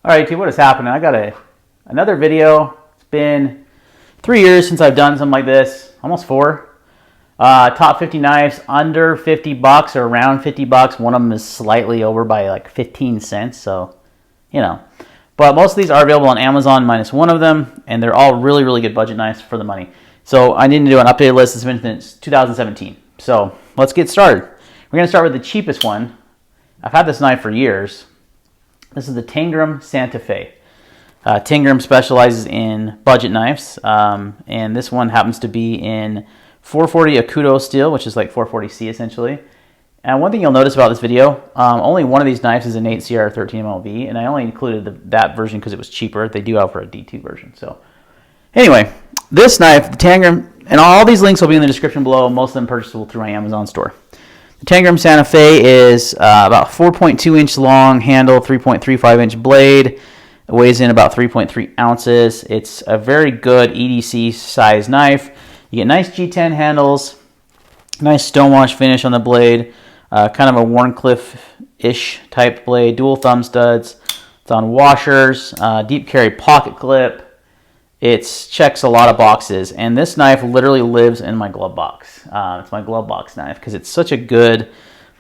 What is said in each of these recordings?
All right, what is happening? I got another video. It's been 3 years since I've done something like this, almost 4. Top 50 knives under 50 bucks or around 50 bucks. One of them is slightly over by like 15 cents, so, you know. But most of these are available on Amazon minus one of them, and they're all really, really good budget knives for the money. So I need to do an updated list. It's been since 2017. So let's get started. We're going to start with the cheapest one. I've had this knife for years. This is the Tangram Santa Fe. Tangram specializes in budget knives, and this one happens to be in 440 Akuto steel, which is like 440C essentially. And one thing you'll notice about this video, only one of these knives is an 8CR 13 MLV, and I only included that version because it was cheaper. They do offer a D2 version. So anyway, this knife, the Tangram, and all these links will be in the description below. Most of them purchasable through my Amazon store. The Tangram Santa Fe is about 4.2 inch long handle, 3.35 inch blade. It weighs in about 3.3 ounces. It's a very good EDC size knife. You get nice G10 handles, nice stonewash finish on the blade, kind of a Warncliffe-ish type blade, dual thumb studs. It's on washers, deep carry pocket clip. It checks a lot of boxes, and this knife literally lives in my glove box. It's my glove box knife because it's such a good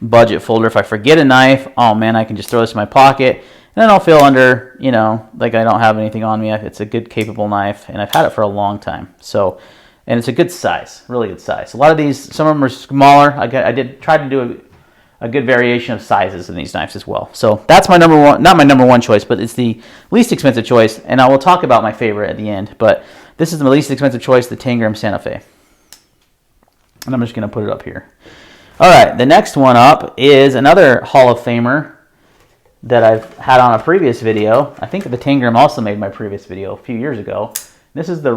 budget folder. If I forget a knife, oh man, I can just throw this in my pocket, and then I'll feel under, you know, like I don't have anything on me. It's a good, capable knife, and I've had it for a long time. So, and it's a good size, really good size. A lot of these, some of them are smaller. I did try to do a good variation of sizes in these knives as well. So that's my number one, not my number one choice, but it's the least expensive choice, and I will talk about my favorite at the end. But this is the least expensive choice, the Tangram Santa Fe. And I'm just going to put it up here. All right, the next one up is another Hall of Famer that I've had on a previous video. I think the Tangram also made my previous video a few years ago. This is the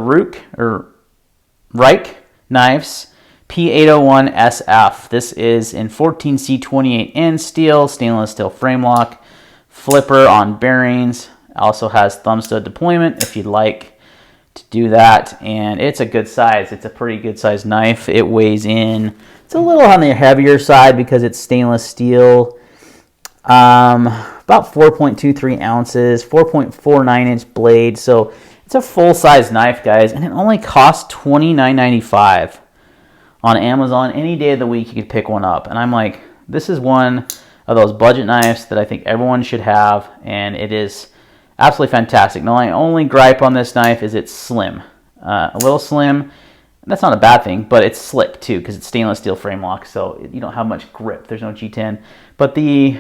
Reich knives. P801 SF. This is in 14C28N steel, stainless steel frame lock, flipper on bearings. Also has thumb stud deployment if you'd like to do that, and it's a good size. It's a pretty good size knife. It weighs in, it's a little on the heavier side because it's stainless steel. About 4.23 ounces, 4.49 inch blade. So it's a full size knife, guys, and it only costs $29.95. On Amazon. Any day of the week you could pick one up, and I'm like, this is one of those budget knives that I think everyone should have, and it is absolutely fantastic. Now, my only gripe on this knife is it's slim, a little slim. That's not a bad thing, but it's slick too because it's stainless steel frame lock, so you don't have much grip. There's no G10, but the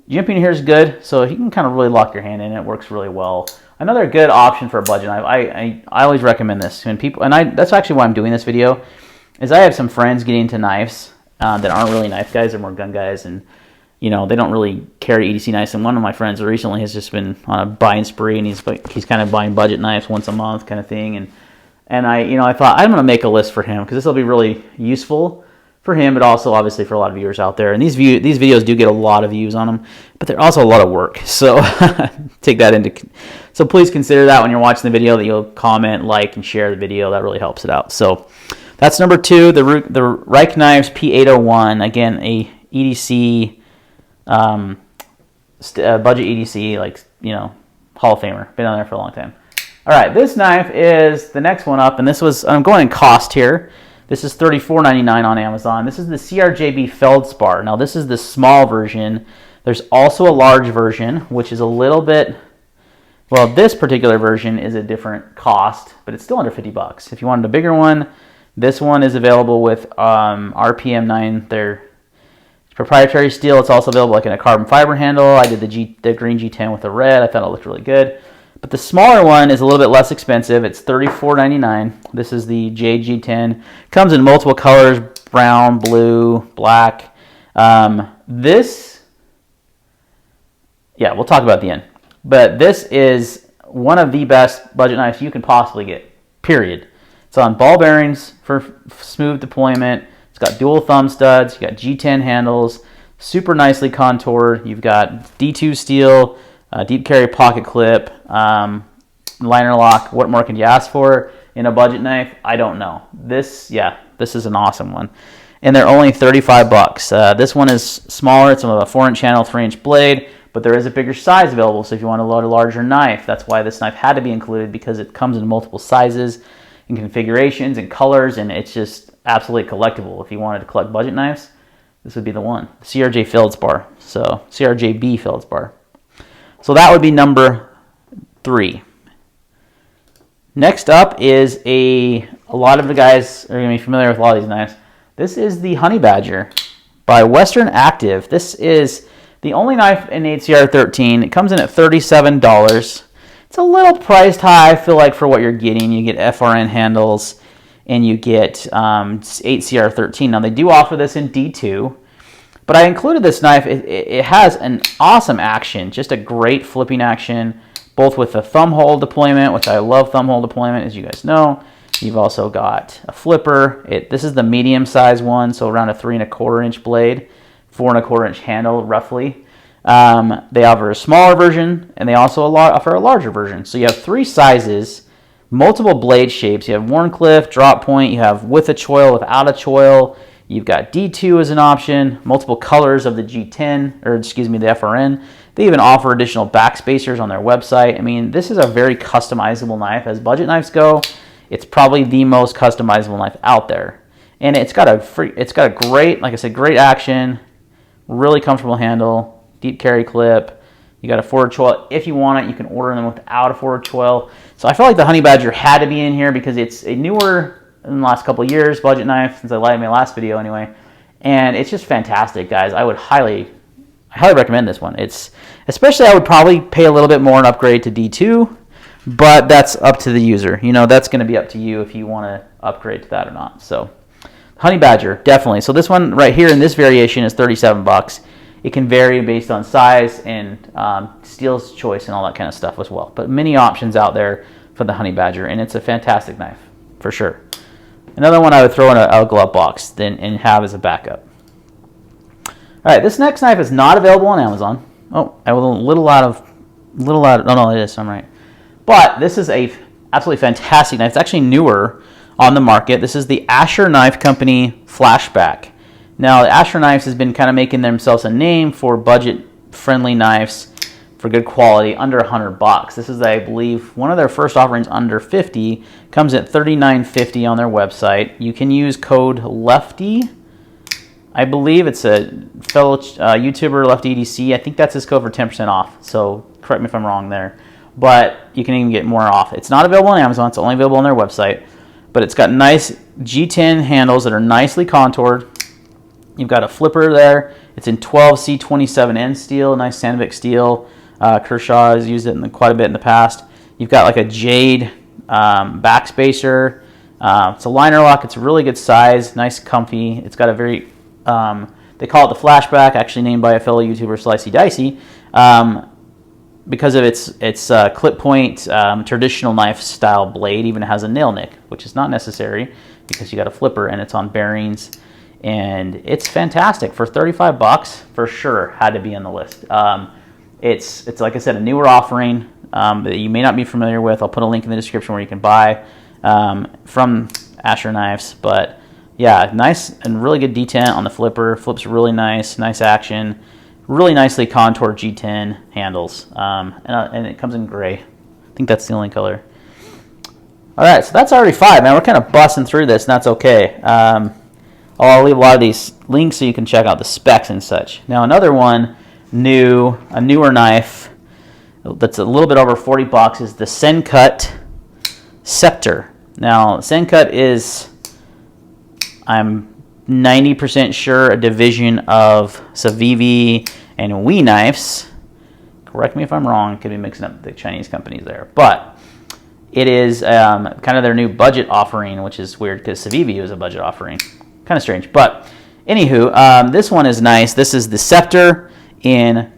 jimping here is good, so you can kind of really lock your hand in. It works really well. Another good option for a budget knife. I always recommend this when people, and that's actually why I'm doing this video. Is I have some friends getting into knives that aren't really knife guys, they're more gun guys, and you know, they don't really carry EDC knives. And one of my friends recently has just been on a buying spree, and he's kind of buying budget knives once a month kind of thing. And I thought I'm gonna make a list for him because this will be really useful for him, but also obviously for a lot of viewers out there. And these videos do get a lot of views on them, but they're also a lot of work. So take that into. So please consider that when you're watching the video, that you'll comment, like, and share the video. That really helps it out. So. That's number 2, the Reich Knives P801. Again, a EDC, budget EDC, like, you know, Hall of Famer. Been on there for a long time. All right, this knife is the next one up, and this was, I'm going in cost here. This is $34.99 on Amazon. This is the CJRB feldspar. Now, this is the small version. There's also a large version, which is a little bit, well, this particular version is a different cost, but it's still under 50 bucks. If you wanted a bigger one, this one is available with RPM 9. They're proprietary steel. It's also available like in a carbon fiber handle. I did the green G10 with the red. I thought it looked really good. But the smaller one is a little bit less expensive. It's $34.99. This is the JG10. Comes in multiple colors: brown, blue, black. This, yeah, we'll talk about at the end. But this is one of the best budget knives you can possibly get, period. It's on ball bearings for smooth deployment. It's got dual thumb studs. You got G10 handles, super nicely contoured. You've got D2 steel, deep carry pocket clip, liner lock. What more can you ask for in a budget knife? I don't know. This is an awesome one, and they're only 35 bucks. This one is smaller. It's a 4-inch handle, 3-inch blade. but there is a bigger size available. So if you want to load a larger knife, that's why this knife had to be included, because it comes in multiple sizes and configurations and colors, and it's just absolutely collectible. If you wanted to collect budget knives, this would be the one. CRJ feldspar. So CRJB feldspar. So that would be number 3. Next up is a lot of the guys are going to be familiar with a lot of these knives. This is the Honey Badger by Western Active. This is the only knife in HCR13. It comes in at $37. It's a little priced high, I feel like, for what you're getting. You get FRN handles and you get 8CR13. Now, they do offer this in D2, but I included this knife. It has an awesome action, just a great flipping action, both with the thumb hole deployment, which I love thumb hole deployment, as you guys know. You've also got a flipper. This is the medium size one, so around a 3 1/4 inch blade, 4 1/4 inch handle, roughly. They offer a smaller version, and they also offer a larger version. So you have 3 sizes, multiple blade shapes. You have Wharncliffe, drop point. You have with a choil, without a choil. You've got D2 as an option, multiple colors of the G10, or excuse me, the FRN. They even offer additional backspacers on their website. I mean, this is a very customizable knife. As budget knives go, it's probably the most customizable knife out there. And it's got a great, like I said, great action, really comfortable handle, deep carry clip. You got a forward choil. If you want it, you can order them without a forward choil. So I felt like the Honey Badger had to be in here because it's a newer, in the last couple of years, budget knife, since I lighted my last video anyway. And it's just fantastic, guys. I highly recommend this one. Especially I would probably pay a little bit more and upgrade to D2, but that's up to the user. You know, that's going to be up to you if you want to upgrade to that or not. So Honey Badger, definitely. So this one right here in this variation is $37. It can vary based on size and steel's choice and all that kind of stuff as well. But many options out there for the Honey Badger, and it's a fantastic knife for sure. Another one I would throw in a glove box and have as a backup. All right, this next knife is not available on Amazon. Oh, I was a little out of. No, it is. I'm right. But this is a absolutely fantastic knife. It's actually newer on the market. This is the Asher Knife Company Flashback. Now, the Asher Knives has been kind of making themselves a name for budget-friendly knives for good quality under $100. This is, I believe, one of their first offerings under $50. Comes at $39.50 on their website. You can use code LEFTY. I believe it's a fellow YouTuber, Lefty EDC. I think that's his code for 10% off. So correct me if I'm wrong there. But you can even get more off. It's not available on Amazon. It's only available on their website. But it's got nice G10 handles that are nicely contoured. You've got a flipper there. It's in 12C27N steel, nice Sandvik steel. Kershaw has used it quite a bit in the past. You've got like a jade backspacer. It's a liner lock. It's a really good size, nice, comfy. It's got a very, they call it the Flashback, actually named by a fellow YouTuber, Slicey Dicey, because of its clip point traditional knife style blade. Even has a nail nick, which is not necessary because you got a flipper and it's on bearings. And it's fantastic for $35 for sure. Had to be on the list. It's like I said, a newer offering that you may not be familiar with. I'll put a link in the description where you can buy from Asher Knives. But yeah, nice and really good detent on the flipper. Flips really nice, nice action, really nicely contoured G10 handles, and it comes in gray. I think that's the only color. All right, so that's already 5, man. We're kind of busting through this, and that's okay. I'll leave a lot of these links so you can check out the specs and such. Now, another one, a newer knife that's a little bit over $40 is the Sencut Scepter. Now, Sencut is, I'm 90% sure, a division of CIVIVI and WE Knives. Correct me if I'm wrong. Could be mixing up the Chinese companies there. But it is kind of their new budget offering, which is weird because CIVIVI was a budget offering. Kind of strange. But anywho, this one is nice. This is the Scepter in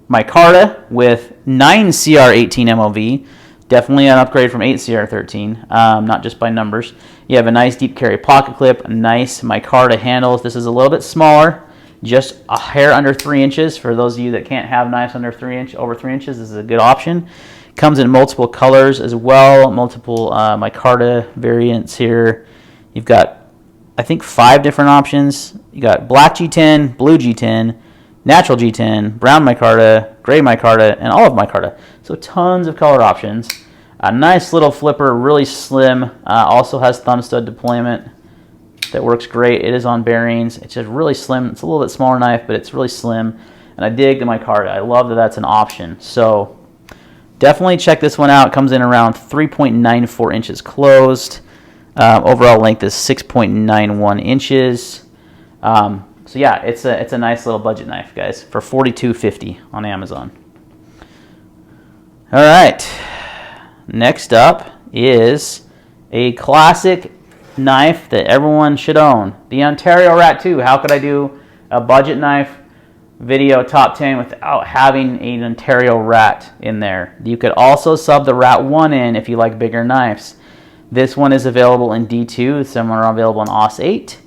micarta with 9CR18 MOV. Definitely an upgrade from 8CR13, not just by numbers. You have a nice deep carry pocket clip, nice micarta handles. This is a little bit smaller, just a hair under 3 inches. For those of you that can't have knives under over 3 inches, this is a good option. Comes in multiple colors as well, multiple micarta variants here. You've got, I think, 5 different options. You got black G10, blue G10, natural G10, brown micarta, gray micarta, and olive micarta. So tons of color options. A nice little flipper, really slim. Also has thumb stud deployment that works great. It is on bearings. It's just really slim. It's a little bit smaller knife, but it's really slim. And I dig the micarta. I love that that's an option. So definitely check this one out. It comes in around 3.94 inches closed. Overall length is 6.91 inches. So yeah, it's a nice little budget knife, guys, for $42.50 on Amazon. All right. Next up is a classic knife that everyone should own. The Ontario Rat 2. How could I do a budget knife video top 10 without having an Ontario Rat in there? You could also sub the Rat 1 in if you like bigger knives. This one is available in D2. Some are available in AUS 8.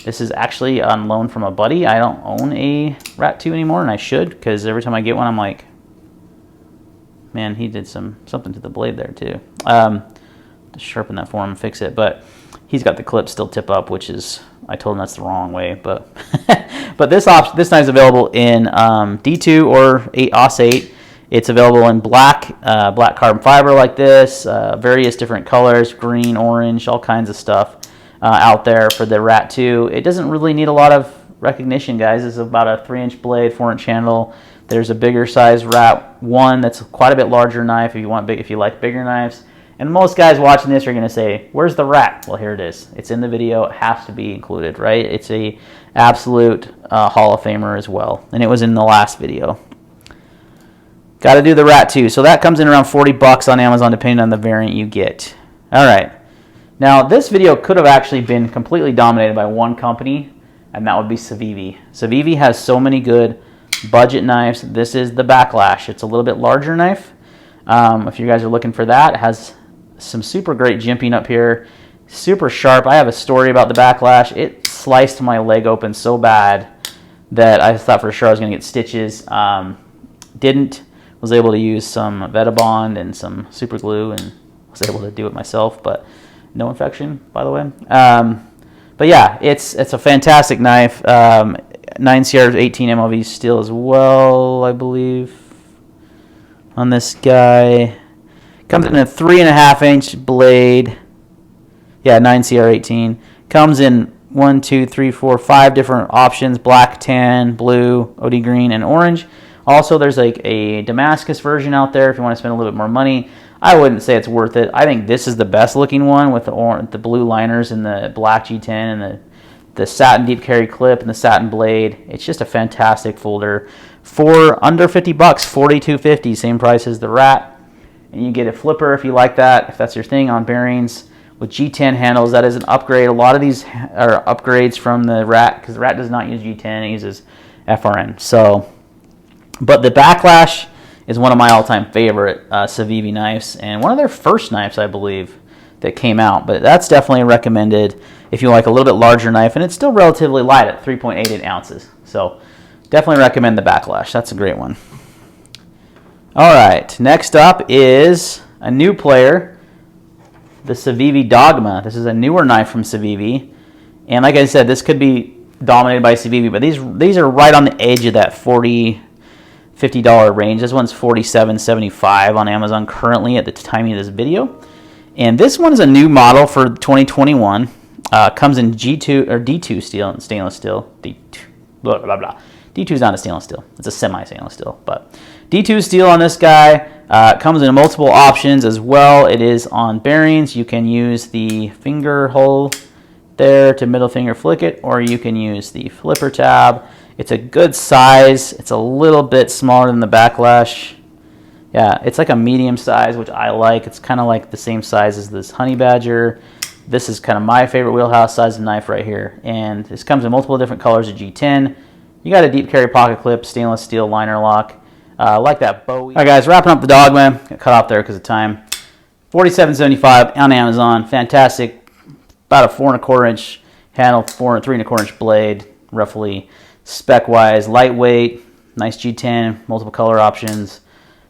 This is actually on loan from a buddy. I don't own a Rat 2 anymore, and I should, because every time I get one, I'm like, man, he did something to the blade there too. To sharpen that for him and fix it, but he's got the clip still tip up, which is, I told him that's the wrong way, but but this knife is available in D2 or AUS 8. It's available in black carbon fiber like this, various different colors, green, orange, all kinds of stuff out there for the Rat 2. It doesn't really need a lot of recognition, guys. It's about a 3-inch blade, 4-inch handle. There's a bigger size Rat 1 that's quite a bit larger knife if you like bigger knives. And most guys watching this are going to say, where's the Rat? Well, here it is. It's in the video. It has to be included, right? It's a absolute Hall of Famer as well. And it was in the last video. Got to do the Rat 2. So that comes in around $40 on Amazon depending on the variant you get. All right. Now, this video could have actually been completely dominated by one company, and that would be CIVIVI. CIVIVI has so many good budget knives. This is the Backlash. It's a little bit larger knife. If you guys are looking for that, it has some super great jimping up here. Super sharp. I have a story about the Backlash. It sliced my leg open so bad that I thought for sure I was going to get stitches. Didn't. Was able to use some Vetabond and some super glue and was able to do it myself, but no infection, by the way. But yeah, it's a fantastic knife. 9CR 18 MLV steel as well, I believe, on this guy. Comes in a 3.5-inch blade. Yeah, 9CR 18. Comes in 1, 2, 3, 4, 5 different options: black, tan, blue, OD green, and orange. Also, there's like a Damascus version out there if you want to spend a little bit more money. I wouldn't say it's worth it. I think this is the best looking one with the blue liners and the black G10 and the satin deep carry clip and the satin blade. It's just a fantastic folder for under $50, $42.50, same price as the Rat. And you get a flipper if you like that, if that's your thing, on bearings with G10 handles. That is an upgrade. A lot of these are upgrades from the Rat because the Rat does not use G10, it uses FRN. So, but the Backlash is one of my all-time favorite CIVIVI knives, and one of their first knives, I believe, that came out. But that's definitely recommended if you like a little bit larger knife, and it's still relatively light at 3.88 ounces. So definitely recommend the Backlash. That's a great one. All right, next up is a new player, the CIVIVI Dogma. This is a newer knife from CIVIVI, and like I said, this could be dominated by CIVIVI, but these are right on the edge of that $40-$50 range. This one's $47.75 on Amazon currently at the timing of this video. And this one is a new model for 2021. Comes in G2 or D2 steel and stainless steel. D2, blah, blah, blah. D2 is not a stainless steel. It's a semi-stainless steel. But D2 steel on this guy. Comes in multiple options as well. It is on bearings. You can use the finger hole there to middle finger flick it, or you can use the flipper tab. It's a good size. It's a little bit smaller than the Backlash. Yeah, it's like a medium size, which I like. It's kind of like the same size as this Honey Badger. This is kind of my favorite wheelhouse size of knife right here. And this comes in multiple different colors of G10. You got a deep carry pocket clip, stainless steel liner lock. Like that Bowie. All right, guys, wrapping up the Dogma. Got cut off there because of time. $47.75 on Amazon. Fantastic. About a 4¼ inch handle, 3¼ inch blade, roughly. Spec-wise, lightweight, nice G10, multiple color options.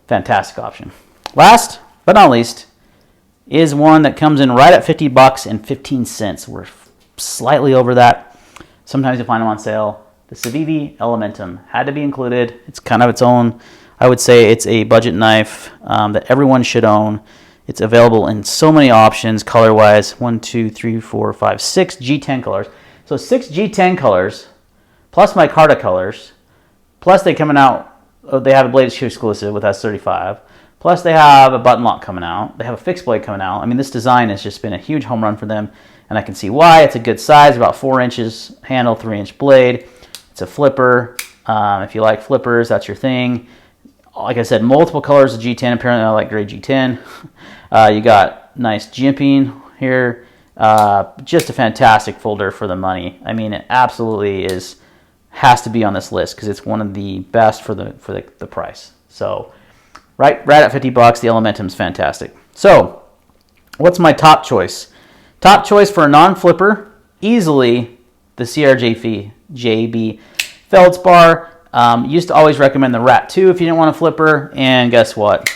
Fantastic option. Last but not least is one that comes in right at $50 and 15 cents. We're slightly over that. Sometimes you find them on sale. the CIVIVI Elementum had to be included. It's kind of its own, I would say it's a budget knife that everyone should own. It's available in so many options color-wise. 1, 2, 3, 4, 5, 6 G10 colors. So 6 G10 colors, plus my Micarta colors, plus they coming out, they have a blade exclusive with S35, plus they have a button lock coming out. They have a fixed blade coming out. I mean, this design has just been a huge home run for them, and I can see why. It's a good size, about 4 inches handle, 3-inch blade. It's a flipper. If you like flippers, that's your thing. Like I said, multiple colors of G10. Apparently, I like gray G10. You got nice jimping here. Just a fantastic folder for the money. I mean, it absolutely has to be on this list because it's one of the best for the price. So, right at 50 bucks, the Elementum's fantastic. So, what's my top choice? Top choice for a non-flipper, easily the CJRB feldspar. Used to always recommend the Rat 2 if you didn't want a flipper, and guess what?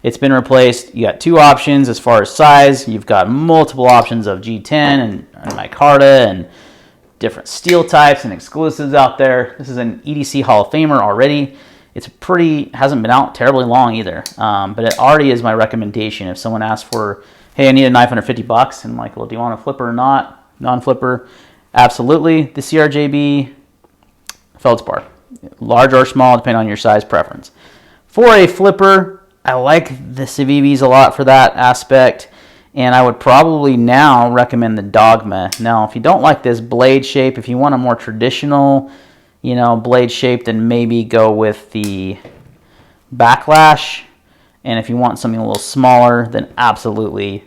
It's been replaced. You got 2 options as far as size. You've got multiple options of G10 and Micarta and different steel types and exclusives out there. This is an EDC Hall of Famer already. It's hasn't been out terribly long either, but it already is my recommendation. If someone asks for, hey, I need a knife under 50 bucks, and I'm like, well, do you want a flipper or not? Non-flipper, absolutely. The CJRB feldspar. Large or small, depending on your size preference. For a flipper, I like the CIVIVIs a lot for that aspect, and I would probably now recommend the Dogma. Now, if you don't like this blade shape, if you want a more traditional, blade shape, then maybe go with the Backlash, and if you want something a little smaller, then absolutely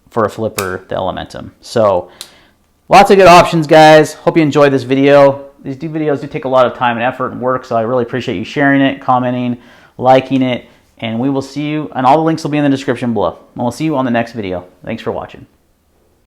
for a flipper, the Elementum. So, lots of good options, guys. Hope you enjoyed this video. These videos do take a lot of time and effort and work, so I really appreciate you sharing it, commenting, liking it, and we will see you, and all the links will be in the description below. And we'll see you on the next video. Thanks for watching.